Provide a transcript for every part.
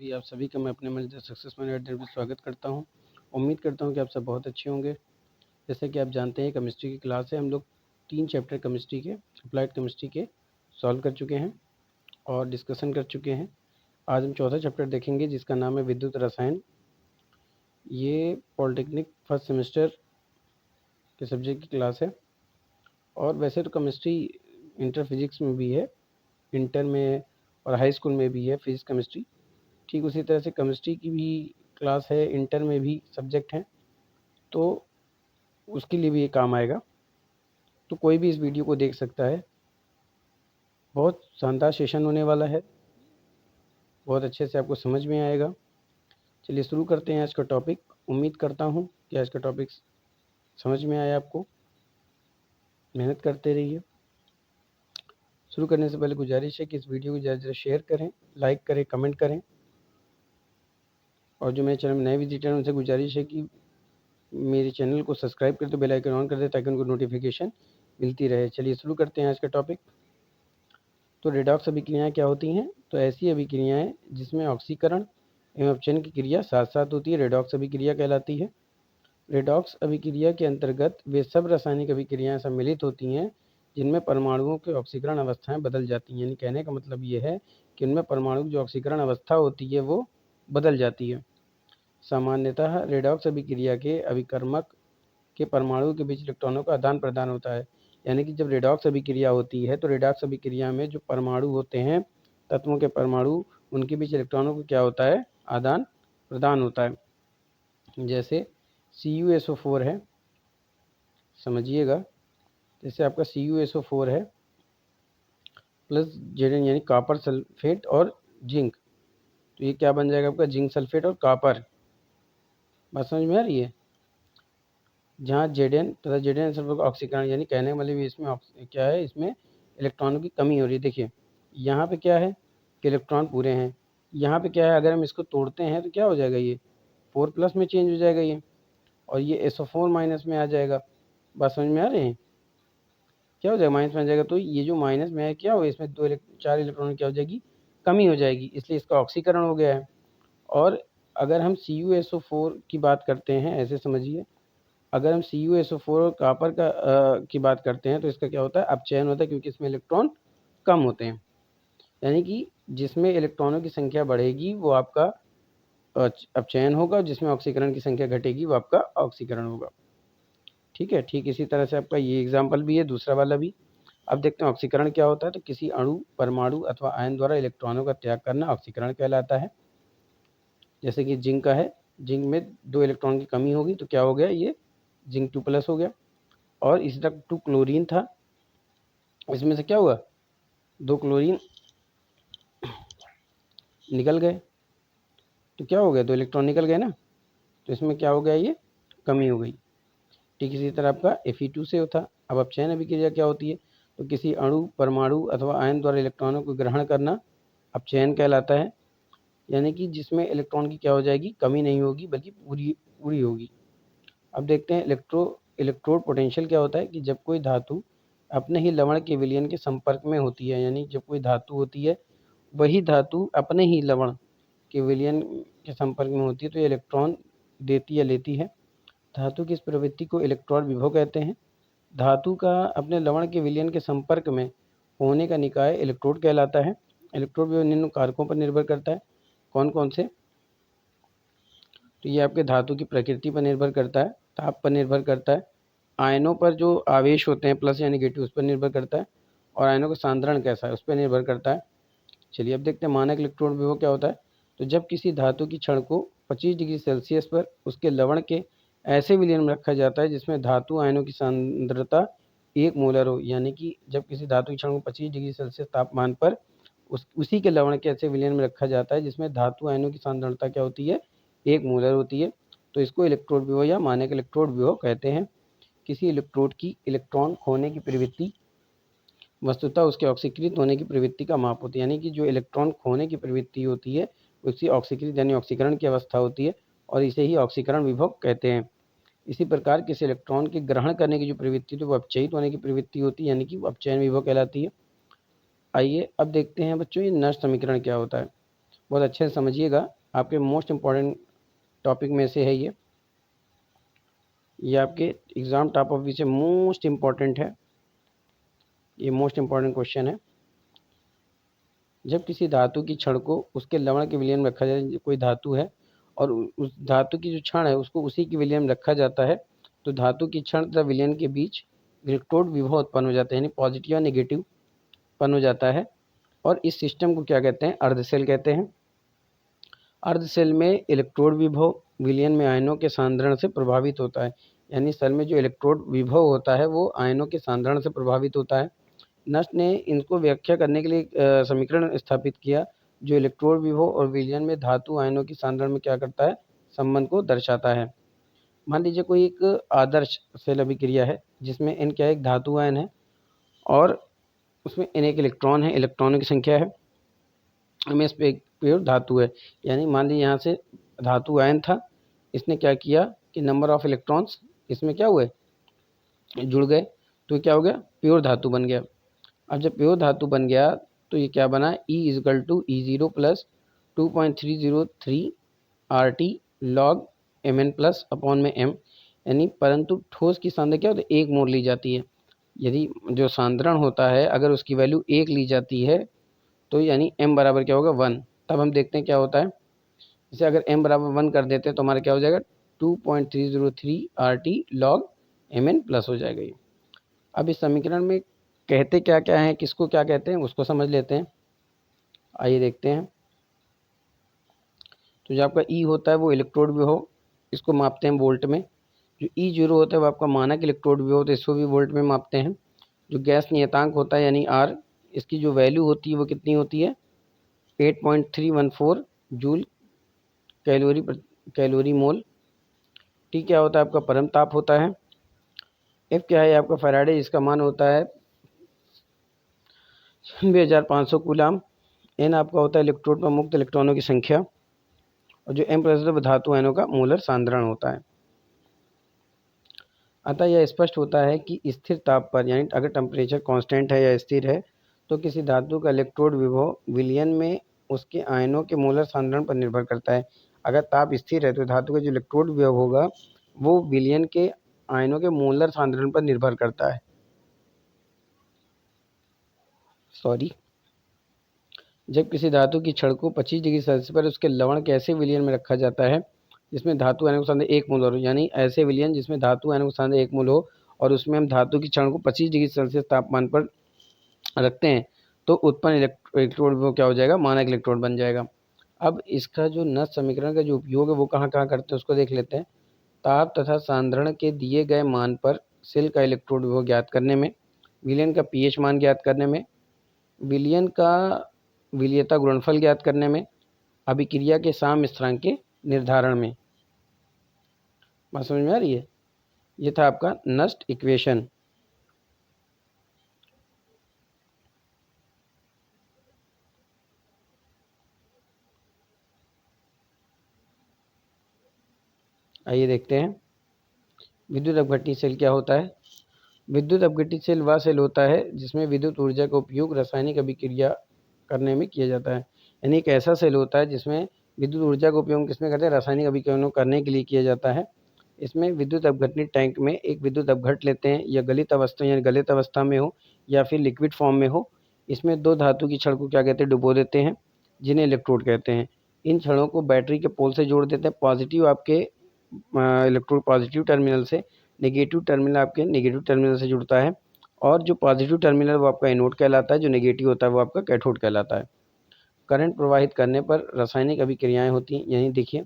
भी आप सभी का मैं अपने मंजिल सक्सेस मैनेजर में स्वागत करता हूं। उम्मीद करता हूं कि आप सब बहुत अच्छे होंगे। जैसे कि आप जानते हैं केमिस्ट्री की क्लास है, हम लोग 3 चैप्टर केमिस्ट्री के, अप्लाइड केमिस्ट्री के सॉल्व कर चुके हैं और डिस्कशन कर चुके हैं। आज हम चौथा चैप्टर देखेंगे जिसका नाम है विद्युत रसायन। ये पॉलिटेक्निक फर्स्ट सेमेस्टर के सब्जेक्ट की क्लास है और वैसे तो केमिस्ट्री इंटर फिजिक्स में भी है, इंटर में और हाई स्कूल में भी है फिजिक्स केमिस्ट्री। ठीक उसी तरह से केमिस्ट्री की भी क्लास है, इंटर में भी सब्जेक्ट हैं, तो उसके लिए भी ये काम आएगा। तो कोई भी इस वीडियो को देख सकता है। बहुत शानदार सेशन होने वाला है, बहुत अच्छे से आपको समझ में आएगा। चलिए शुरू करते हैं आज का टॉपिक। उम्मीद करता हूँ कि आज का टॉपिक समझ में आया आपको। मेहनत करते रहिए। शुरू करने से पहले गुजारिश है कि इस वीडियो को ज़्यादा से ज़्यादा शेयर करें, लाइक करें, कमेंट करें। और जो मेरे चैनल में नए विजिटर हैं उनसे गुजारिश है कि मेरे चैनल को सब्सक्राइब कर दो, बेल आइकन ऑन कर दे ताकि उनको नोटिफिकेशन मिलती रहे। चलिए शुरू करते हैं आज का टॉपिक। तो रेडॉक्स अभिक्रियाएं क्या होती हैं? तो ऐसी अभिक्रियाएं जिसमें ऑक्सीकरण एवं अपचयन की क्रिया साथ साथ होती है, रेडॉक्स अभिक्रिया कहलाती है। रेडॉक्स अभिक्रिया के अंतर्गत वे सब रासायनिक अभिक्रियाएं सम्मिलित होती हैं जिनमें परमाणुओं की ऑक्सीकरण अवस्थाएं बदल जाती हैं। यानी कहने का मतलब ये है कि उनमें परमाणु की जो ऑक्सीकरण अवस्था होती है वो बदल जाती है। सामान्यतः रेडॉक्स अभिक्रिया के अभिकर्मक के परमाणुओं के बीच इलेक्ट्रॉनों का आदान प्रदान होता है। यानी कि जब रेडॉक्स अभिक्रिया होती है तो रेडॉक्स अभिक्रिया में जो परमाणु होते हैं, तत्वों के परमाणु, उनके बीच इलेक्ट्रॉनों को क्या होता है? आदान प्रदान होता है। जैसे CuSO4 है, समझिएगा। जैसे आपका CuSO4 है प्लस Zn यानी कॉपर सल्फेट और जिंक, तो ये क्या बन जाएगा आपका? जिंक सल्फेट और कॉपर। बात समझ में आ रही है? जहाँ Zn तथा Zn सल्फर का ऑक्सीकरण, यानी कहने का मतलब इसमें क्या है, इसमें इलेक्ट्रॉनों की कमी हो रही है। देखिए यहाँ पे क्या है कि इलेक्ट्रॉन पूरे हैं, यहाँ पे क्या है, अगर हम इसको तोड़ते हैं तो क्या हो जाएगा, ये 4+ में चेंज हो जाएगा ये, और ये SO4- में आ जाएगा। बात समझ में आ रही है? क्या हो जाएगा? माइनस में आ जाएगा। तो ये जो माइनस में है क्या हो, इसमें 4 इलेक्ट्रॉन क्या हो जाएगी? कमी हो जाएगी, इसलिए इसका ऑक्सीकरण हो गया है। और अगर हम CuSO4 की बात करते हैं, ऐसे समझिए, अगर हम CuSO4 और कॉपर की बात करते हैं तो इसका क्या होता है? अपचयन होता है, क्योंकि इसमें इलेक्ट्रॉन कम होते हैं। यानी कि जिसमें इलेक्ट्रॉनों की संख्या बढ़ेगी वो आपका अपचयन होगा, और जिसमें ऑक्सीकरण की संख्या घटेगी वो आपका ऑक्सीकरण होगा। ठीक है। ठीक इसी तरह से आपका ये एग्जाम्पल भी है, दूसरा वाला भी। अब देखते हैं ऑक्सीकरण क्या होता है। तो किसी अणु, परमाणु अथवा आयन द्वारा इलेक्ट्रॉनों का त्याग करना ऑक्सीकरण कहलाता है। जैसे कि जिंक का है, जिंक में 2 इलेक्ट्रॉन की कमी होगी तो क्या हो गया, ये जिंक 2+ हो गया। और इसी तरह 2 क्लोरीन था, इसमें से क्या हुआ, 2 क्लोरीन निकल गए, तो क्या हो गया, 2 इलेक्ट्रॉन निकल गए ना, तो इसमें क्या हो गया, ये कमी हो गई। ठीक इसी तरह आपका Fe2 से होता। अब अपचयन अभिक्रिया क्या होती है? तो किसी अणु, परमाणु अथवा आयन द्वारा इलेक्ट्रॉनों को ग्रहण करना अपचयन कहलाता है। यानी कि जिसमें इलेक्ट्रॉन की क्या हो जाएगी, कमी नहीं होगी बल्कि पूरी पूरी होगी। अब देखते हैं इलेक्ट्रोड पोटेंशियल क्या होता है कि जब कोई धातु अपने ही लवण के विलयन के संपर्क में होती है, यानी जब कोई धातु होती है वही धातु अपने ही लवण के विलयन के संपर्क में होती है तो ये इलेक्ट्रॉन देती या लेती है। धातु की इस प्रवृत्ति को इलेक्ट्रॉन विभव कहते हैं। धातु का अपने लवण के विलयन के संपर्क में होने का निकाय इलेक्ट्रोड कहलाता है। इलेक्ट्रोड विभव निम्न कारकों पर निर्भर करता है। कौन कौन से? तो ये आपके धातु की प्रकृति पर निर्भर करता है, ताप पर निर्भर करता है, आयनों पर जो आवेश होते हैं प्लस या नेगेटिव उस पर निर्भर करता है, और आयनों का सांद्रण कैसा है उस पर निर्भर करता है। चलिए अब देखते हैं मानक इलेक्ट्रोड विभव क्या होता है। तो जब किसी धातु की छड़ को 25 डिग्री सेल्सियस पर उसके लवण के ऐसे विलयन में रखा जाता है जिसमें धातु आयनों की सांद्रता 1 मोलर हो, यानी कि जब किसी धातु की छड़ को 25 डिग्री सेल्सियस तापमान पर उसी के लवण के ऐसे विलयन में रखा जाता है जिसमें धातु आयनों की सांद्रता क्या होती है, 1 मोलर होती है, तो इसको इलेक्ट्रोड विभव या मानक इलेक्ट्रोड विभव कहते हैं। किसी इलेक्ट्रोड की इलेक्ट्रॉन खोने की प्रवृत्ति वस्तुतः उसके ऑक्सीकृत होने की प्रवृत्ति का माप होती है। यानी कि जो इलेक्ट्रॉन खोने की प्रवृत्ति होती है उसकी ऑक्सीकृत यानी ऑक्सीकरण की अवस्था होती है, और इसे ही ऑक्सीकरण विभव कहते हैं। इसी प्रकार किसी इलेक्ट्रॉन के ग्रहण करने की जो प्रवृत्ति होती है वो अपचयित होने की प्रवृत्ति होती है, यानी कि वो अपचयन विभव कहलाती है। आइए अब देखते हैं बच्चों ये नष्ट समीकरण क्या होता है। बहुत अच्छे से समझिएगा, आपके मोस्ट इम्पॉर्टेंट टॉपिक में से है ये आपके एग्ज़ाम टॉप ऑफ व्यू से मोस्ट इम्पॉर्टेंट है, ये मोस्ट इम्पॉर्टेंट क्वेश्चन है। जब किसी धातु की छड़ को उसके लवण के विलयन में रखा जाए, कोई धातु है और उस धातु की जो छड़ है उसको उसी के विलयन में रखा जाता है, तो धातु की छड़ तथा विलयन के बीच इलेक्ट्रोड विभव उत्पन्न हो जाता है, यानी पॉजिटिव या नेगेटिव उत्पन्न हो जाता है। और इस सिस्टम को क्या कहते हैं? अर्धसेल कहते हैं। अर्धसेल में इलेक्ट्रोड विभव विलयन में आयनों के सांद्रण से प्रभावित होता है, यानी सेल में जो इलेक्ट्रोड विभव होता है वो आयनों के सांद्रण से प्रभावित होता है। नस्ट ने इनको व्याख्या करने के लिए समीकरण स्थापित किया जो इलेक्ट्रोड विभव और विलयन में धातु आयनों की सांद्रण में क्या करता है? संबंध को दर्शाता है। मान लीजिए कोई एक आदर्श सेल अभिक्रिया है जिसमें n क्या है? एक धातु आयन है और उसमें n एक इलेक्ट्रॉन है, इलेक्ट्रॉनों की संख्या है, हमें इस पे एक प्योर धातु है, यानी मान लीजिए यहाँ से धातु आयन था, इसने क्या किया कि नंबर ऑफ इलेक्ट्रॉन्स इसमें क्या हुए? जुड़ गए, तो क्या हो गया? प्योर धातु बन गया। अब जब प्योर धातु बन गया तो ये क्या बना? E is equal to E0 plus 2.303 RT log Mn plus upon में m, यानी परंतु ठोस की सांद्रता क्या होती है? 1 मोल ली जाती है। यदि जो सांद्रण होता है अगर उसकी वैल्यू 1 ली जाती है तो यानी m बराबर क्या होगा? 1। तब हम देखते हैं क्या होता है। जैसे अगर m बराबर 1 कर देते हैं तो हमारा क्या हो जाएगा? 2.303 RT लॉग Mn प्लस हो जाएगा ये। अब इस समीकरण में कहते क्या क्या हैं, किसको क्या कहते हैं उसको समझ लेते हैं। आइए देखते हैं। तो जो आपका E होता है वो इलेक्ट्रोड विभव, इसको मापते हैं वोल्ट में। जो E0 होता है वो आपका मानक इलेक्ट्रोड विभव होता है, इसको भी वोल्ट में मापते हैं। जो गैस नियतांक होता है यानी R, इसकी जो वैल्यू होती है वो कितनी होती है? 8.314 जूल कैलोरी मोल। T क्या होता है? आपका परम ताप होता है। F क्या है? आपका फैराडे, जिसका मान होता है 9500 कूलाम। N आपका होता है इलेक्ट्रोड पर मुक्त इलेक्ट्रॉनों की संख्या, और जो M प्लस धातु आयनों का मोलर सांद्रण होता है। अतः यह स्पष्ट होता है कि स्थिर ताप पर, यानी अगर टेम्परेचर कांस्टेंट है या स्थिर है, तो किसी धातु का इलेक्ट्रोड विभव विलयन में उसके आयनों के मोलर सांद्रण पर निर्भर करता है। अगर ताप स्थिर है तो धातु का जो इलेक्ट्रोड विभव होगा वो विलयन के आयनों के मोलर सांद्रण पर निर्भर करता है। जब किसी धातु की छड़ को 25 डिग्री सेल्सियस पर उसके लवण के ऐसे विलयन में रखा जाता है जिसमें धातु आयनों का सांद्रता 1 मोल हो, यानी ऐसे विलयन जिसमें धातु आयनों का सांद्रता 1 मोल हो, और उसमें हम धातु की छड़ को 25 डिग्री सेल्सियस तापमान पर रखते हैं, तो उत्पन्न इलेक्ट्रोड वो क्या हो जाएगा? मानक इलेक्ट्रोड बन जाएगा। अब इसका जो नष्ट समीकरण का जो उपयोग है वो कहाँ कहाँ करते हैं उसको देख लेते हैं। ताप तथा सांद्रण के दिए गए मान पर सेल का इलेक्ट्रोड विभव ज्ञात करने में, विलयन का pH मान ज्ञात करने में, विलयन का विलीयता गुणनफल ज्ञात करने में, अभिक्रिया के साम्य स्थिरांक के निर्धारण में। बात समझ में आ रही है? ये था आपका नस्ट इक्वेशन। आइए देखते हैं विद्युत अपघटनी सेल क्या होता है। विद्युत अपघटित सेल वह सेल होता है जिसमें विद्युत ऊर्जा का उपयोग रासायनिक अभिक्रिया करने में किया जाता है, यानी एक ऐसा सेल होता है जिसमें विद्युत ऊर्जा का उपयोग किसमें करते हैं? रासायनिक अभिक्रियाओं करने के लिए किया जाता है। इसमें विद्युत अपघटनी टैंक में एक विद्युत अपघट लेते हैं, या गलित अवस्था यानी गलित अवस्था में हो या फिर लिक्विड फॉर्म में हो। इसमें 2 धातु की छड़ को क्या कहते हैं? डुबो देते हैं, जिन्हें इलेक्ट्रोड कहते हैं। इन छड़ों को बैटरी के पोल से जोड़ देते हैं। पॉजिटिव आपके इलेक्ट्रोड पॉजिटिव टर्मिनल से, नेगेटिव टर्मिनल आपके नेगेटिव टर्मिनल से जुड़ता है, और जो पॉजिटिव टर्मिनल वो आपका एनोड कहलाता है, जो नेगेटिव होता है वो आपका कैथोड कहलाता है। करंट प्रवाहित करने पर रासायनिक अभिक्रियाएं होती हैं, यानी देखिए,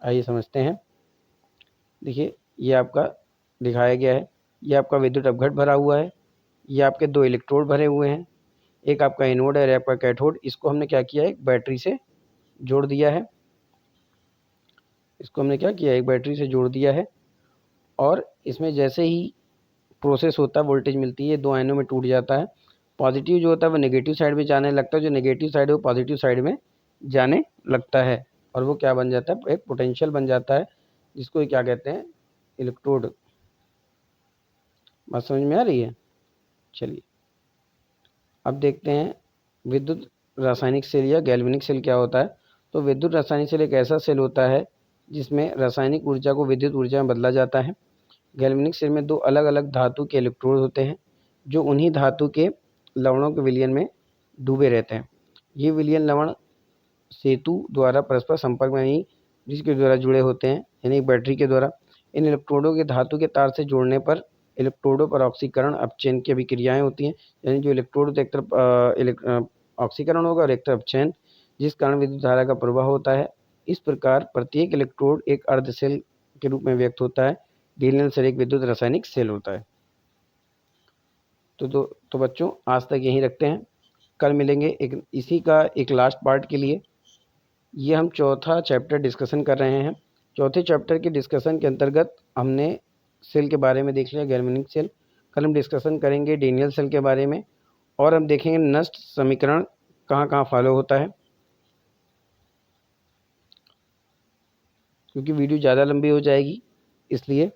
आइए समझते हैं। देखिए ये आपका दिखाया गया है, ये आपका विद्युत अपघट भरा हुआ है, ये आपके 2 इलेक्ट्रोड भरे हुए हैं, एक आपका एनोड है और आपका कैथोड। इसको हमने क्या किया है? एक बैटरी से जोड़ दिया है। इसको हमने क्या किया है? एक बैटरी से जोड़ दिया है, और इसमें जैसे ही प्रोसेस होता है, वोल्टेज मिलती है, 2 आयनों में टूट जाता है। पॉजिटिव जो होता है वो नेगेटिव साइड में जाने लगता है, जो नेगेटिव साइड है वो पॉजिटिव साइड में जाने लगता है, और वो क्या बन जाता है? एक पोटेंशियल बन जाता है, जिसको क्या कहते हैं? इलेक्ट्रोड। बात समझ में आ रही है? चलिए अब देखते हैं विद्युत रासायनिक सेल या गैल्वेनिक सेल क्या होता है। तो विद्युत रासायनिक सेल एक ऐसा सेल होता है जिसमें रासायनिक ऊर्जा को विद्युत ऊर्जा में बदला जाता है। गैल्वेनिक सेल में दो अलग अलग धातु के इलेक्ट्रोड होते हैं जो उन्हीं धातु के लवणों के विलयन में डूबे रहते हैं। ये विलयन लवण सेतु द्वारा परस्पर संपर्क में यानी जिसके द्वारा जुड़े होते हैं, यानी बैटरी के द्वारा। इन इलेक्ट्रोडों के धातु के तार से जोड़ने पर इलेक्ट्रोडों पर ऑक्सीकरण अपचयन की अभिक्रियाएं होती हैं। यानी जो इलेक्ट्रोड एक तरफ ऑक्सीकरण होगा और एक तरफ अपचयन, जिस कारण विद्युत धारा का प्रवाह होता है। इस प्रकार प्रत्येक इलेक्ट्रोड एक अर्ध सेल के रूप में व्यक्त होता है। डीएनएल सेल एक विद्युत रासायनिक सेल होता है। तो बच्चों आज तक यहीं रखते हैं। कल मिलेंगे इसी का एक लास्ट पार्ट के लिए। ये हम चौथा चैप्टर डिस्कशन कर रहे हैं। चौथे चैप्टर के डिस्कशन के अंतर्गत हमने सेल के बारे में देख लिया, गैल्वेनिक सेल। कल हम डिस्कशन करेंगे डीएनएल सेल के बारे में और हम देखेंगे नस्ट समीकरण कहाँ कहाँ फॉलो होता है। क्योंकि वीडियो ज़्यादा लंबी हो जाएगी इसलिए।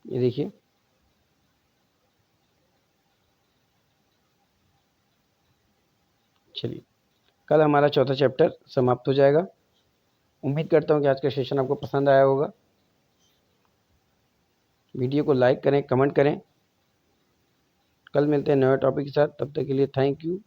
ये देखिए, चलिए कल हमारा चौथा चैप्टर समाप्त हो जाएगा। उम्मीद करता हूँ कि आज का सेशन आपको पसंद आया होगा। वीडियो को लाइक करें, कमेंट करें। कल मिलते हैं नए टॉपिक के साथ। तब तक के लिए थैंक यू।